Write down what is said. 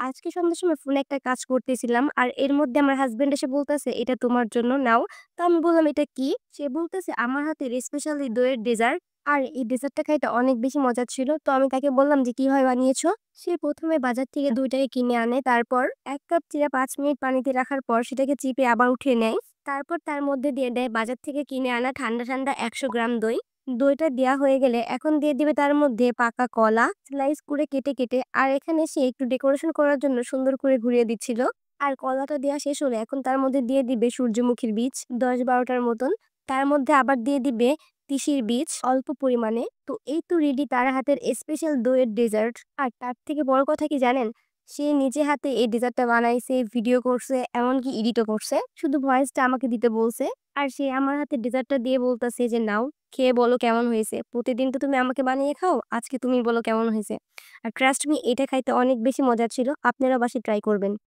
আজকে সন্ধ্যার সময় ফোনে একটা কাজ করতেছিলাম। আর এর মধ্যে আমার হাসব্যান্ড এসে বলতেছে, "এটা তোমার জন্য নাও।" তো আমি বললাম, "এটা কি?" সে বলতেছে, "আমার হাতের স্পেশালি দইয়ের ডেজার্ট।" আর এই ডেজার্টটা খাইতে অনেক বেশি মজার ছিল। তো আমি তাকে বললাম যে, "কিভাবে বানিয়েছো?" সে ১ম এ বাজার থেকে দইটাকে কিনে আনে। তারপর ১ কাপ চিড়া ৫ মিনিট পানিতে রাখার পর সেটাকে চিপে আবার উঠিয়ে নেয়। তারপর তার মধ্যে দিয়ে দেয় বাজার থেকে কিনে আনা ঠান্ডা, ঠান্ডা ১০০ গ্রাম দই। দইটা দেয়া হয়ে গেলে এখন দিয়ে দিবে তার মধ্যে পাকা কলা স্লাইস করে কেটে আর এখানে সে একটু ডেকোরেশন করার জন্য সুন্দর করে ঘুরিয়ে দিচ্ছিল। আর কলাটা দেয়া শেষ হলে এখন তার মধ্যে দিয়ে দিবে সূর্যমুখীর বীজ ১০-১২ টার মতন। তার মধ্যে আবার দিয়ে দিবে তিসির বীজ অল্প পরিমাণে। তো এই তো রেডি তার হাতের স্পেশাল দইয়ের ডেজার্ট। আর তার থেকে বড় কথা কি জানেন? সে নিজে হাতে এই ডেজার্টটা বানাইছে, ভিডিও করছে, এমনকি এডিটও করছে। শুধু ভয়েসটা আমাকে দিতে বলছে। আর সে আমার হাতে ডেজার্টটা দিয়ে বলতেছে যে, "নাও, খেয়ে বলো কেমন হয়েছে। প্রতিদিন তো তুমি আমাকে বানিয়ে খাও। আজকে তুমি বলো কেমন হয়েছে।" আর ট্রাস্ট মি এটা খাইতে অনেক বেশি মজার ছিল। আপনারাও বাসায় ট্রাই করবেন।